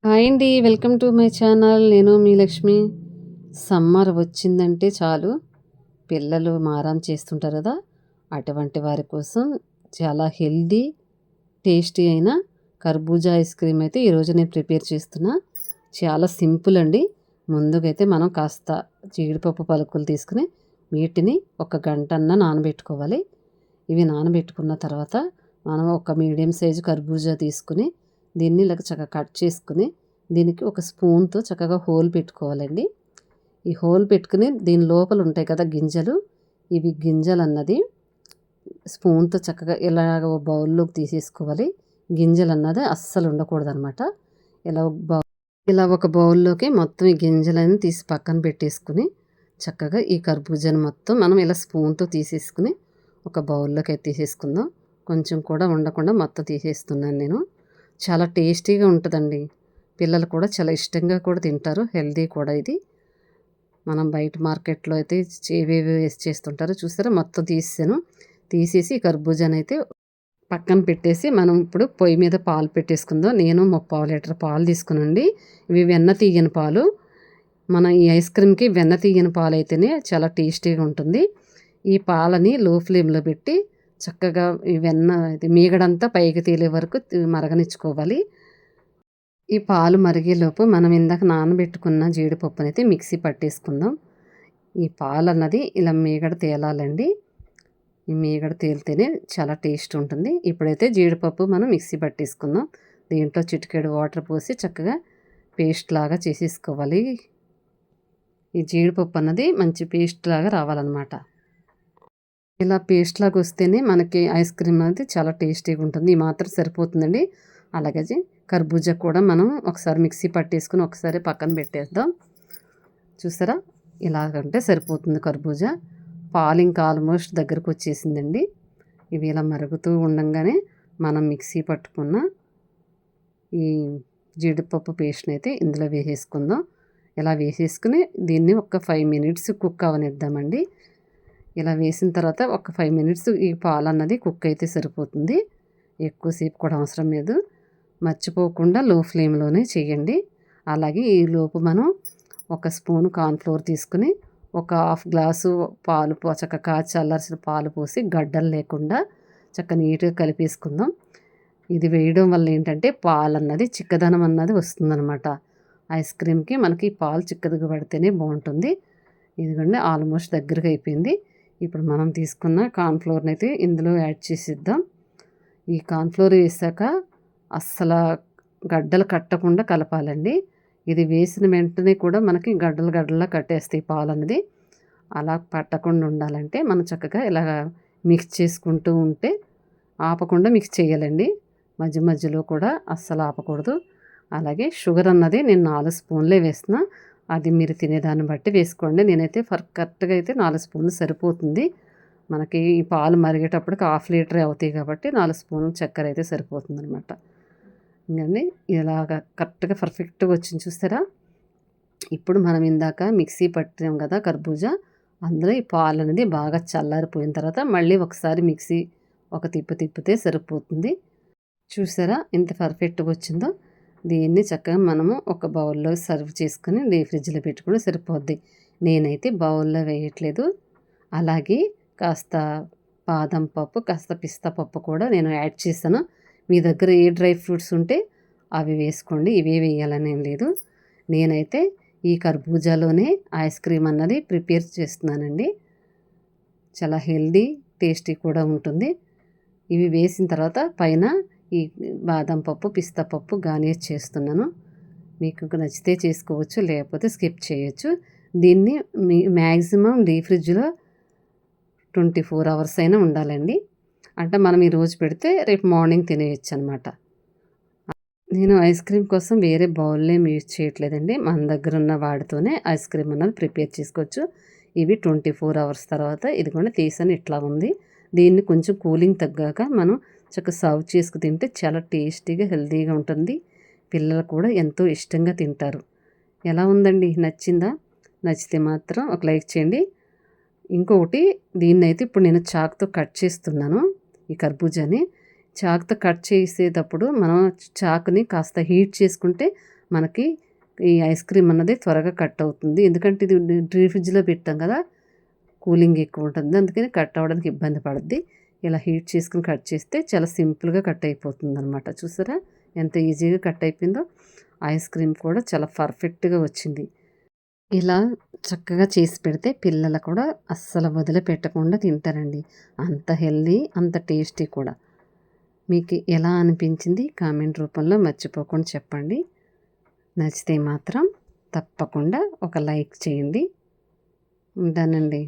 Hi అండి. Welcome to my channel. నేను మీ Lakshmi. Summer వచ్చిందంటే చాలు పిల్లలు మారం చేస్తుంటారు కదా! అటువంటి వారి కోసం చాలా హెల్తీ, టేస్టీ అయిన కర్బూజా ఐస్ క్రీమ్ అయితే ఈరోజు నేను ప్రిపేర్ చేస్తున్నా. చాలా సింపుల్ అండి. ముందుగైతే మనం కాస్త జీడిపప్పు పలుకులు తీసుకుని వీటిని ఒక గంటన్నా నానబెట్టుకోవాలి. ఇవి నానబెట్టుకున్న తర్వాత మనం ఒక మీడియం సైజు కర్బూజా తీసుకుని దీన్ని ఇలాగ చక్కగా కట్ చేసుకుని దీనికి ఒక స్పూన్తో చక్కగా హోల్ పెట్టుకోవాలండి. ఈ హోల్ పెట్టుకుని దీని లోపల ఉంటాయి కదా గింజలు, ఇవి గింజలు అన్నది స్పూన్తో చక్కగా ఇలాగ ఒక బౌల్లోకి తీసేసుకోవాలి. గింజలు అన్నది అస్సలు ఉండకూడదు అనమాట. ఇలా ఇలా ఒక బౌల్లోకి మొత్తం ఈ గింజలను తీసి పక్కన పెట్టేసుకుని చక్కగా ఈ కర్బూజాను మొత్తం మనం ఇలా స్పూన్తో తీసేసుకుని ఒక బౌల్లోకి అయితే తీసేసుకుందాం. కొంచెం కూడా ఉండకుండా మొత్తం తీసేస్తున్నాను నేను. చాలా టేస్టీగా ఉంటుందండి. పిల్లలు కూడా చాలా ఇష్టంగా కూడా తింటారు. హెల్తీ కూడా ఇది. మనం బయట మార్కెట్లో అయితే ఏవేవి వేసి చేస్తుంటారో చూసారా, మొత్తం తీసేసాను. తీసేసి కర్బూజాని అయితే పక్కన పెట్టేసి మనం ఇప్పుడు పొయ్యి మీద పాలు పెట్టేసుకుందాం. నేను 3/4 లీటర్ పాలు తీసుకునండి. ఇవి వెన్న తీయని పాలు. మన ఈ ఐస్ క్రీమ్కి వెన్న తీయని పాలు అయితేనే చాలా టేస్టీగా ఉంటుంది. ఈ పాలని లో ఫ్లేమ్లో పెట్టి చక్కగా ఈ వెన్న మీగడంతా పైకి తేలే వరకు మరగనిచ్చుకోవాలి. ఈ పాలు మరిగేలోపు మనం ఇందాక నానబెట్టుకున్న జీడిపప్పునైతే మిక్సీ పట్టేసుకుందాం. ఈ పాలు అన్నది ఇలా మీగడ తేలాలండి. ఈ మీగడ తేలితేనే చాలా టేస్ట్ ఉంటుంది. ఇప్పుడైతే జీడిపప్పు మనం మిక్సీ పట్టేసుకుందాం. దీంట్లో చిటికెడు వాటర్ పోసి చక్కగా పేస్ట్ లాగా చేసేసుకోవాలి. ఈ జీడిపప్పు అన్నది మంచి పేస్ట్ లాగా రావాలన్నమాట. ఇలా పేస్ట్ లాగా వస్తేనే మనకి ఐస్ క్రీమ్ అనేది చాలా టేస్టీగా ఉంటుంది. ఈ మాత్రం సరిపోతుందండి. అలాగే కర్బూజా కూడా మనం ఒకసారి మిక్సీ పట్టేసుకుని ఒకసారి పక్కన పెట్టేద్దాం. చూసారా, ఇలాగంటే సరిపోతుంది కర్బూజా. పాలు ఇంకా ఆల్మోస్ట్ దగ్గరకు వచ్చేసిందండి. ఇవి ఇలా మరుగుతూ ఉండంగానే మనం మిక్సీ పట్టుకున్న ఈ జీడిపప్పు పేస్ట్ని అయితే ఇందులో వేసేసుకుందాం. ఇలా వేసేసుకుని దీన్ని ఒక 5 మినిట్స్ కుక్ అవనిద్దామండి. ఇలా వేసిన తర్వాత ఒక 5 మినిట్స్ ఈ పాలు అన్నది కుక్ అయితే సరిపోతుంది. ఎక్కువసేపు కూడా అవసరం లేదు. మర్చిపోకుండా లో ఫ్లేమ్లోనే చేయండి. అలాగే ఈ లోపు మనం ఒక స్పూన్ కార్న్ఫ్లోర్ తీసుకుని ఒక హాఫ్ గ్లాసు పాలు చక్కగా కాచి చల్లార్చిన పాలు పోసి గడ్డలు లేకుండా చక్కగా నీట్గా కలిపేసుకుందాం. ఇది వేయడం వల్ల ఏంటంటే పాలు అన్నది చిక్కదనం అన్నది వస్తుందన్నమాట. ఐస్ క్రీమ్కి మనకి పాలు చిక్కదిగా పడితేనే బాగుంటుంది. ఇదిగోండి ఆల్మోస్ట్ దగ్గరగా అయిపోయింది. ఇప్పుడు మనం తీసుకున్న కార్న్ఫ్లోర్ని అయితే ఇందులో యాడ్ చేసిద్దాం. ఈ కార్న్ఫ్లోర్ వేసాక అస్సలు గడ్డలు కట్టకుండా కలపాలండి. ఇది వేసిన వెంటనే కూడా మనకి గడ్డలు గడ్డలా కట్టేస్తాయి పాలు అన్నది. అలా పట్టకుండా ఉండాలంటే మనం చక్కగా ఇలా మిక్స్ చేసుకుంటూ ఉంటే ఆపకుండా మిక్స్ చేయాలండి. మధ్య మధ్యలో కూడా అస్సలు ఆపకూడదు. అలాగే షుగర్ అన్నది నేను 4 స్పూన్లే వేస్తున్నా. అది మీరు తినేదాన్ని బట్టి వేసుకోండి. నేనైతే కరెక్ట్గా అయితే 4 స్పూన్లు సరిపోతుంది. మనకి ఈ పాలు మరిగేటప్పటికి హాఫ్ లీటరే అవుతాయి కాబట్టి 4 స్పూన్లు చక్కెర అయితే సరిపోతుందనమాట. ఇంకండి ఇలాగ కరెక్ట్గా పర్ఫెక్ట్గా వచ్చింది చూస్తారా. ఇప్పుడు మనం ఇందాక మిక్సీ పట్టాం కదా కర్బూజా, అందులో ఈ పాలు అనేది బాగా చల్లారిపోయిన తర్వాత మళ్ళీ ఒకసారి మిక్సీ ఒక తిప్పితే సరిపోతుంది. చూసారా ఎంత పర్ఫెక్ట్గా వచ్చిందో. దీన్ని చక్కగా మనము ఒక బౌల్లో సర్వ్ చేసుకుని ఫ్రిడ్జ్లో పెట్టుకుని సరిపోద్ది. నేనైతే బౌల్లో వేయట్లేదు. అలాగే కాస్త బాదం పప్పు, కాస్త పిస్తా పప్పు కూడా నేను యాడ్ చేశాను. మీ దగ్గర ఏ డ్రై ఫ్రూట్స్ ఉంటే అవి వేసుకోండి. ఇవే వేయాలని ఏం లేదు. నేనైతే ఈ కర్బూజాలోనే ఐస్ క్రీమ్ అన్నది ప్రిపేర్ చేస్తున్నానండి. చాలా హెల్దీ, టేస్టీ కూడా ఉంటుంది. ఇవి వేసిన తర్వాత పైన ఈ బాదం పప్పు, పిస్తా పప్పు గార్నిష్ చేస్తున్నాను. మీకు నచ్చితే చేసుకోవచ్చు, లేకపోతే స్కిప్ చేయొచ్చు. దీన్ని మ్యాక్సిమం ఫ్రిడ్జ్లో 24 అవర్స్ అయినా ఉండాలండి. అంటే మనం ఈరోజు పెడితే రేపు మార్నింగ్ తినేయచ్చు అనమాట. నేను ఐస్ క్రీమ్ కోసం వేరే బౌల్ ఏమి యూజ్ చేయట్లేదండి. మన దగ్గర ఉన్న వాటితోనే ఐస్ క్రీమ్ అన్నది ప్రిపేర్ చేసుకోవచ్చు. ఇవి 24 అవర్స్ తర్వాత ఇదిగోండి తీసాను, ఇట్లా ఉంది. దీన్ని కొంచెం కూలింగ్ తగ్గాక మనం చక్కగా సర్వ్ చేసుకు తింటే చాలా టేస్టీగా, హెల్తీగా ఉంటుంది. పిల్లలు కూడా ఎంతో ఇష్టంగా తింటారు. ఎలా ఉందండి, నచ్చిందా? నచ్చితే మాత్రం ఒక లైక్ చేయండి. ఇంకొకటి, దీన్నైతే ఇప్పుడు నేను చాకుతో కట్ చేస్తున్నాను. ఈ కర్బూజాని చాకుతో కట్ చేసేటప్పుడు మనం చాకుని కాస్త హీట్ చేసుకుంటే మనకి ఈ ఐస్ క్రీమ్ అన్నది త్వరగా కట్ అవుతుంది. ఎందుకంటే ఇది ఫ్రిడ్జ్‌లో పెట్టాం కదా! కూలింగ్ ఎక్కువ ఉంటుంది. అందుకని కట్ అవ్వడానికి ఇబ్బంది పడుద్ది. ఇలా హీట్ చేసుకొని కట్ చేస్తే చాలా సింపుల్‌గా కట్ అయిపోతుందనమాట. చూసారా ఎంత ఈజీగా కట్ అయిపోయిందో? ఐస్ క్రీమ్ కూడా చాలా పర్ఫెక్ట్‌గా వచ్చింది. ఇలా చక్కగా చేసి పెడితే పిల్లలు కూడా అస్సలు వదిలిపెట్టకుండా తింటారండి. అంత హెల్తీ, అంత టేస్టీ కూడా. మీకు ఎలా అనిపించింది కామెంట్ రూపంలో మర్చిపోకుండా చెప్పండి. నచ్చితే మాత్రం తప్పకుండా ఒక లైక్ చేయండి. ఉంటానండి.